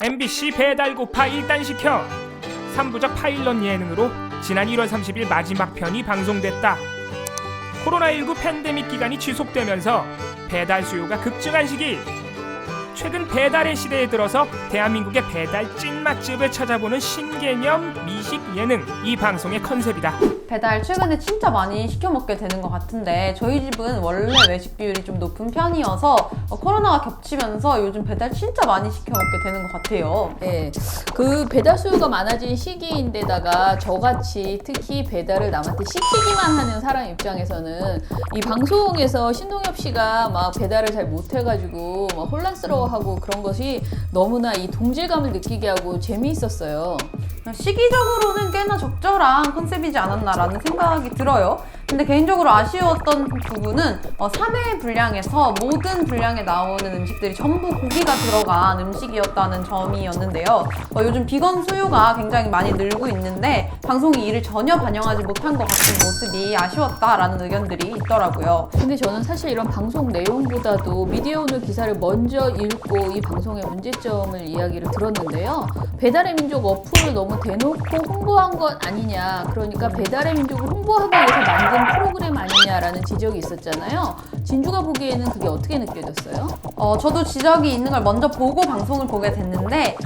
MBC 배달 고파 일단 시켜 3부작 파일럿 예능으로 지난 1월 30일 마지막 편이 방송됐다. 코로나19 팬데믹 기간이 지속되면서 배달 수요가 급증한 시기, 최근 배달의 시대에 들어서 대한민국의 배달 찐 맛집을 찾아보는 신개념 미식 예능, 이 방송의 컨셉이다. 배달 최근에 진짜 많이 시켜 먹게 되는 것 같은데 저희 집은 원래 외식 비율이 좀 높은 편이어서 코로나가 겹치면서 요즘 배달 진짜 많이 시켜 먹게 되는 것 같아요. 네, 그 배달 수요가 많아진 시기인데다가 저같이 특히 배달을 남한테 시키기만 하는 사람 입장에서는 이 방송에서 신동엽 씨가 막 배달을 잘 못해가지고 막 혼란스러워하고 그런 것이 너무나 이 동질감을 느끼게 하고 재미있었어요. 시기적으로는 꽤나 적절한 컨셉이지 않았나라는 생각이 들어요. 근데 개인적으로 아쉬웠던 부분은 3회 분량에서 모든 분량에 나오는 음식들이 전부 고기가 들어간 음식이었다는 점이었는데요. 요즘 비건 수요가 굉장히 많이 늘고 있는데 방송이 이를 전혀 반영하지 못한 것 같은 모습이 아쉬웠다라는 의견들이 있더라고요. 근데 저는 사실 이런 방송 내용보다도 미디어 오늘 기사를 먼저 읽고 이 방송의 문제점을 이야기를 들었는데요. 배달의 민족 어플을 너무 대놓고 홍보한 것 아니냐, 그러니까 배달의 민족을 홍보하기 위해서 만든 프로그램 아니냐라는 지적이 있었잖아요. 진주가 보기에는 그게 어떻게 느껴졌어요? 저도 지적이 있는 걸 먼저 보고 방송을 보게 됐는데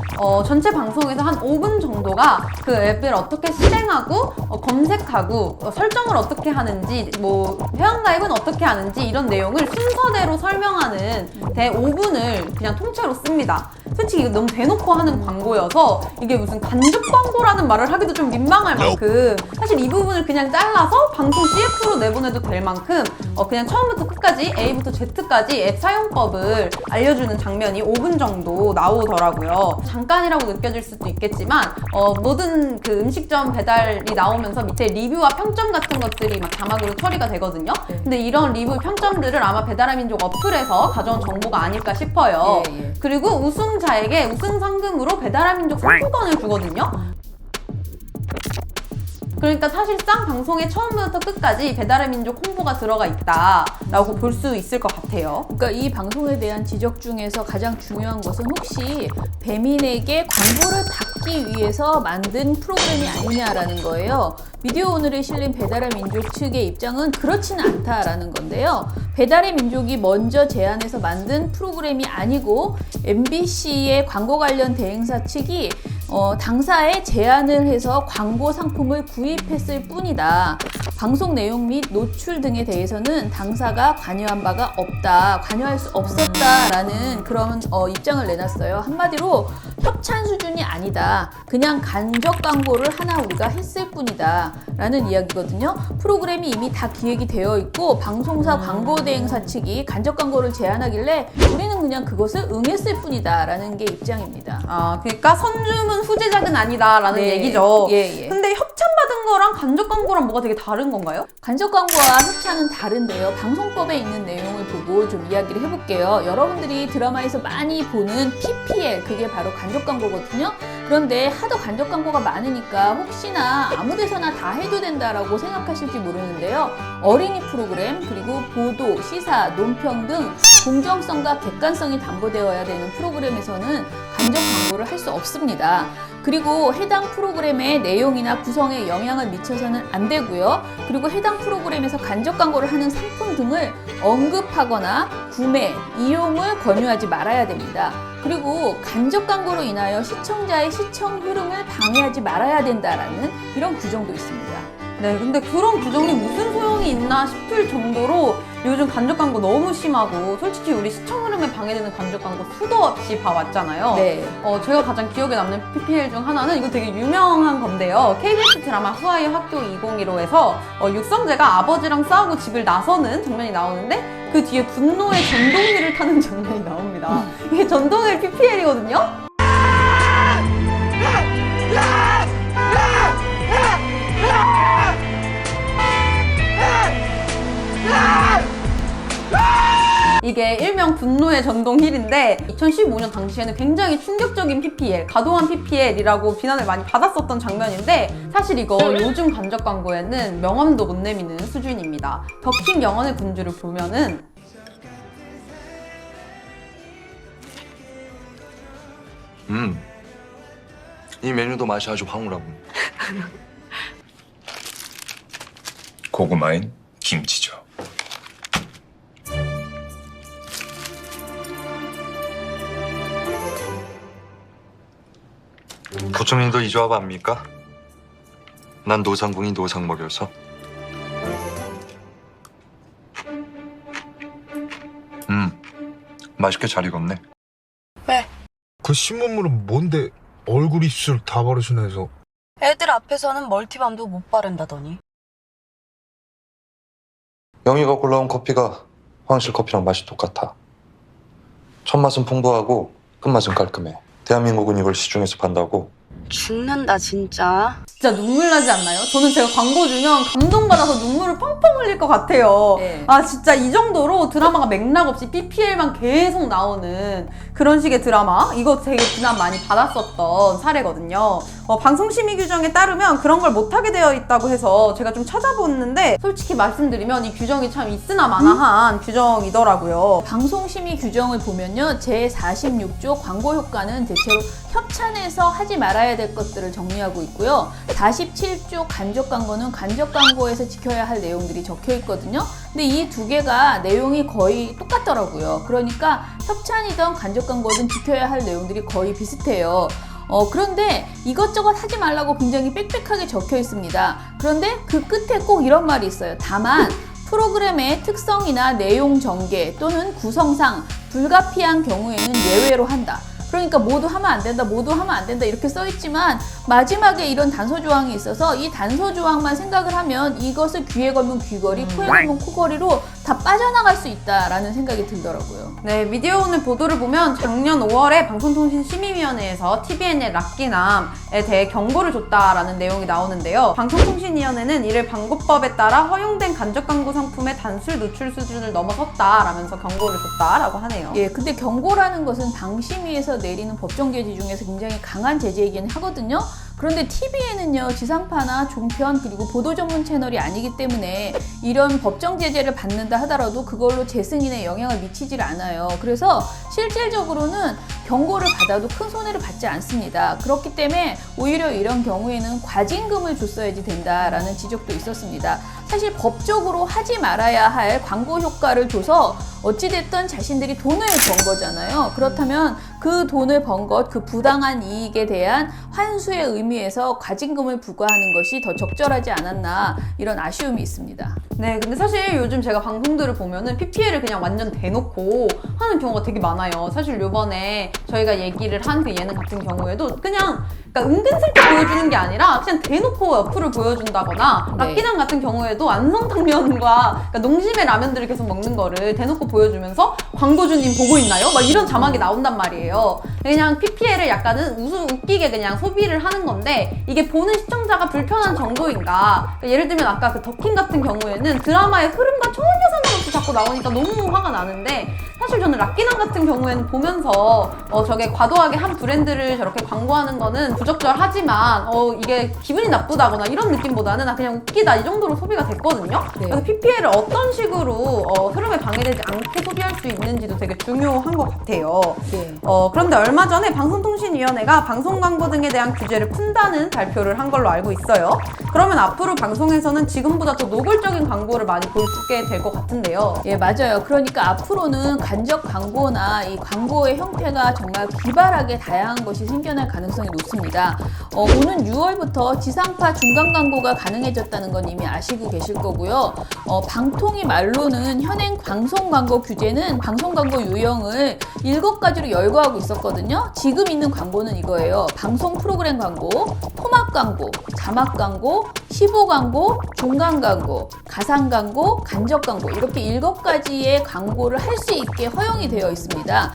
전체 방송에서 한 5분 정도가 그 앱을 어떻게 실행하고 검색하고 설정을 어떻게 하는지, 뭐 회원가입은 어떻게 하는지 이런 내용을 순서대로 설명하는 대 5분을 그냥 통째로 씁니다. 솔직히 이거 너무 대놓고 하는 광고여서 이게 무슨 간접 광고라는 말을 하기도 좀 민망할 만큼, 사실 이 부분을 그냥 잘라서 방송 CF로 내보내도 될 만큼 그냥 처음부터 끝까지 A부터 Z까지 앱 사용법을 알려주는 장면이 5분 정도 나오더라고요. 잠깐이라고 느껴질 수도 있겠지만 모든 그 음식점 배달이 나오면서 밑에 리뷰와 평점 같은 것들이 막 자막으로 처리가 되거든요. 근데 이런 리뷰 평점들을 아마 배달의 민족 어플에서 가져온 정보가 아닐까 싶어요. 예. 그리고 우승자에게 우승 상금으로 배달의 민족 상품권을 주거든요. 그러니까 사실상 방송의 처음부터 끝까지 배달의 민족 홍보가 들어가 있다라고 볼 수 있을 것 같아요. 그러니까 이 방송에 대한 지적 중에서 가장 중요한 것은 혹시 배민에게 광고를 받기 위해서 만든 프로그램이 아니냐라는 거예요. 미디어 오늘에 실린 배달의 민족 측의 입장은 그렇지는 않다라는 건데요. 배달의 민족이 먼저 제안해서 만든 프로그램이 아니고 MBC의 광고 관련 대행사 측이 당사에 제안을 해서 광고 상품을 구입했을 뿐이다. 방송 내용 및 노출 등에 대해서는 당사가 관여한 바가 없다, 관여할 수 없었다라는 그런 입장을 내놨어요. 한마디로 협찬 수준이 아니다, 그냥 간접 광고를 하나 우리가 했을 뿐이다 라는 이야기거든요. 프로그램이 이미 다 기획이 되어 있고 방송사 광고 대행사 측이 간접 광고를 제안하길래 우리는 그냥 그것을 응했을 뿐이다 라는 게 입장입니다. 그러니까 선주문 후제작은 아니다라는 네. 얘기죠. 예. 근데 협찬받은 거랑 간접 광고랑 뭐가 되게 다른 건가요? 간접 광고와 협찬은 다른데요. 방송법에 있는 내용을 보고 좀 이야기를 해볼게요. 여러분들이 드라마에서 많이 보는 PPL, 그게 바로 간접 광고거든요. 그런데 하도 간접 광고가 많으니까 혹시나 아무 데서나 다 해도 된다라고 생각하실지 모르는데요. 어린이 프로그램, 그리고 보도, 시사, 논평 등 공정성과 객관성이 담보되어야 되는 프로그램에서는 간접 광고를 할 수 없습니다. 그리고 해당 프로그램의 내용이나 구성에 영향을 미쳐서는 안 되고요. 그리고 해당 프로그램에서 간접 광고를 하는 상품 등을 언급하거나 구매, 이용을 권유하지 말아야 됩니다. 그리고 간접 광고로 인하여 시청자의 시청 흐름을 방해하지 말아야 된다라는 이런 규정도 있습니다. 네, 근데 그런 규정이 무슨 소용이 있나 싶을 정도로 요즘 간접 광고 너무 심하고, 솔직히 우리 시청 흐름에 방해되는 간접 광고 수도 없이 봐왔잖아요. 네. 제가 가장 기억에 남는 PPL 중 하나는, 이거 되게 유명한 건데요. KBS 드라마 후아의 학교 2015에서 육성재가 아버지랑 싸우고 집을 나서는 장면이 나오는데 그 뒤에 분노의 전동휠을 타는 장면이 나옵니다. 이게 전동휠 PPL이거든요. 이게 일명 분노의 전동 힐인데 2015년 당시에는 굉장히 충격적인 PPL, 과도한 PPL이라고 비난을 많이 받았었던 장면인데, 사실 이거 요즘 간접 광고에는 명함도 못 내미는 수준입니다. 더킹 영혼의 군주를 보면은 이 메뉴도 맛이 아주 황홀하군. 고구마인 김치죠. 부처님도 이 조합 압니까? 난 노상궁이 노상 먹여서. 맛있게 잘 익었네. 그 신문물은 뭔데 얼굴 입술 다 바르시나 해서. 애들 앞에서는 멀티밤도 못 바른다더니. 영희가 골라온 커피가 황실 커피랑 맛이 똑같아. 첫 맛은 풍부하고 끝맛은 깔끔해. 대한민국은 이걸 시중에서 판다고. 죽는다 진짜. 진짜 눈물 나지 않나요? 저는 제가 광고 주면 감동받아서 눈물을 펑펑 흘릴 것 같아요. 네. 아 진짜 이 정도로 드라마가 맥락 없이 PPL만 계속 나오는 그런 식의 드라마, 이거 되게 비난 많이 받았었던 사례거든요. 방송심의 규정에 따르면 그런 걸 못하게 되어 있다고 해서 제가 좀 찾아봤는데, 솔직히 말씀드리면 이 규정이 참 있으나 마나한 규정이더라고요. 방송심의 규정을 보면요, 제46조 광고 효과는 대체로 협찬해서 하지 말아야 될 것들을 정리하고 있고요. 47조 간접 광고는 간접 광고에서 지켜야 할 내용들이 적혀 있거든요. 근데 이 두 개가 내용이 거의 똑같더라고요. 그러니까 협찬이든 간접 광고든 지켜야 할 내용들이 거의 비슷해요. 그런데 이것저것 하지 말라고 굉장히 빽빽하게 적혀 있습니다. 그런데 그 끝에 꼭 이런 말이 있어요. 다만 프로그램의 특성이나 내용 전개 또는 구성상 불가피한 경우에는 예외로 한다. 그러니까 모두 하면 안 된다, 모두 하면 안 된다 이렇게 써 있지만 마지막에 이런 단서 조항이 있어서 이 단서 조항만 생각을 하면 이것을 귀에 걸면 귀걸이, 코에 걸면 코걸이로 다 빠져나갈 수 있다라는 생각이 들더라고요. 네, 미디어오늘 보도를 보면 작년 5월에 방송통신심의위원회에서 TVN의 락기남에 대해 경고를 줬다라는 내용이 나오는데요. 방송통신위원회는 이를 방고법에 따라 허용된 간접 광고 상품의 단술 노출 수준을 넘어섰다라면서 경고를 줬다라고 하네요. 예, 근데 경고라는 것은 방심위에서 내리는 법정 제지 중에서 굉장히 강한 제재이긴 하거든요. 그런데 TV에는요, 지상파나 종편 그리고 보도 전문 채널이 아니기 때문에 이런 법정 제재를 받는다 하더라도 그걸로 재승인에 영향을 미치질 않아요. 그래서 실질적으로는 경고를 받아도 큰 손해를 받지 않습니다. 그렇기 때문에 오히려 이런 경우에는 과징금을 줬어야지 된다라는 지적도 있었습니다. 사실 법적으로 하지 말아야 할 광고 효과를 줘서 어찌됐든 자신들이 돈을 번 거잖아요. 그렇다면 그 돈을 번 것, 그 부당한 이익에 대한 환수의 의미에서 과징금을 부과하는 것이 더 적절하지 않았나, 이런 아쉬움이 있습니다. 네, 근데 사실 요즘 제가 방송들을 보면은 PPL을 그냥 완전 대놓고 하는 경우가 되게 많아요. 사실 요번에 저희가 얘기를 한 그 예능 같은 경우에도 그냥, 그러니까 은근슬쩍 보여주는 게 아니라 그냥 대놓고 옆으로 보여준다거나, 네. 락기남 같은 경우에도 안성탕면과 그러니까 농심의 라면들을 계속 먹는 거를 대놓고 보여주면서 광고주님 보고 있나요? 막 이런 자막이 나온단 말이에요. 그냥 PPL을 약간은 웃기게 그냥 소비를 하는 건데, 이게 보는 시청자가 불편한 정도인가. 그러니까 예를 들면 아까 그 더킹 같은 경우에는 드라마의 흐름과 전혀 상관없이 자꾸 나오니까 너무 화가 나는데, 사실 저는 락기남 같은 경우에는 보면서 저게 과도하게 한 브랜드를 저렇게 광고하는 거는 부적절하지만 이게 기분이 나쁘다거나 이런 느낌보다는 그냥 웃기다 이 정도로 소비가 됐거든요. 네. 그래서 PPL을 어떤 식으로 흐름에 방해되지 않게 소비할 수 있는지도 되게 중요한 것 같아요. 네. 그런데 얼마 전에 방송통신위원회가 방송 광고 등에 대한 규제를 푼다는 발표를 한 걸로 알고 있어요. 그러면 앞으로 방송에서는 지금보다 더 노골적인 광고를 많이 볼 수 있게 될 것 같은데요. 예, 맞아요. 그러니까 앞으로는 간접 광고나 이 광고의 형태가 정말 기발하게 다양한 것이 생겨날 가능성이 높습니다. 오는 6월부터 지상파 중간 광고가 가능해졌다는 건 이미 아시고 계실 거고요. 방통위 말로는 현행 방송 광고 규제는 방송 광고 유형을 7가지로 열거하고 있었거든요. 지금 있는 광고는 이거예요. 방송 프로그램 광고, 토막 광고, 자막 광고, 15 광고, 중간 광고, 가상 광고, 간접 광고, 이렇게 7가지의 광고를 할 수 있게 허용이 되어 있습니다.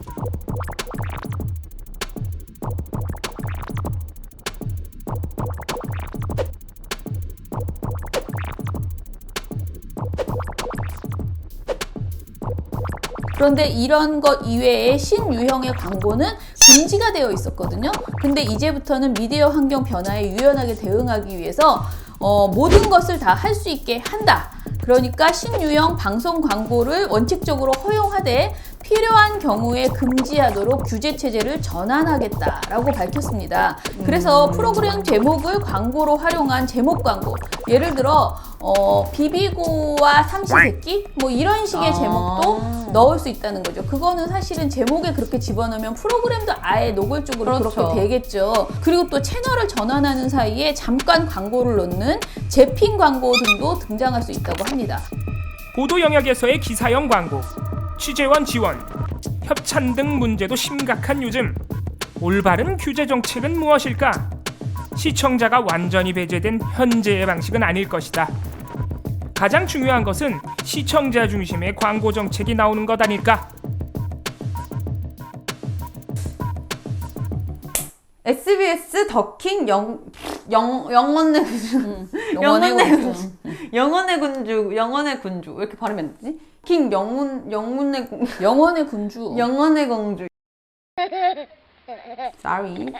그런데 이런 것 이외에 신유형의 광고는 금지가 되어 있었거든요. 근데 이제부터는 미디어 환경 변화에 유연하게 대응하기 위해서 모든 것을 다 할 수 있게 한다. 그러니까 신유형 방송 광고를 원칙적으로 허용하되 필요한 경우에 금지하도록 규제 체제를 전환하겠다라고 밝혔습니다. 그래서 프로그램 제목을 광고로 활용한 제목 광고, 예를 들어 비비고와 삼시세끼 뭐 이런 식의 제목도 넣을 수 있다는 거죠. 그거는 사실은 제목에 그렇게 집어넣으면 프로그램도 아예 노골적으로 그렇죠. 그렇게 되겠죠. 그리고 또 채널을 전환하는 사이에 잠깐 광고를 넣는 재핑 광고 등도 등장할 수 있다고 합니다. 보도 영역에서의 기사형 광고, 취재원 지원, 협찬 등 문제도 심각한 요즘 올바른 규제 정책은 무엇일까? 시청자가 완전히 배제된 현재의 방식은 아닐 것이다. 가장 중요한 것은 시청자 중심의 광고 정책이 나오는 것 아닐까? SBS 더킹 영원의 군주 영원의 군주 왜 이렇게 발음이 안 되지? 킹 영문의 영원의 군주. 영원의 공주. Sorry.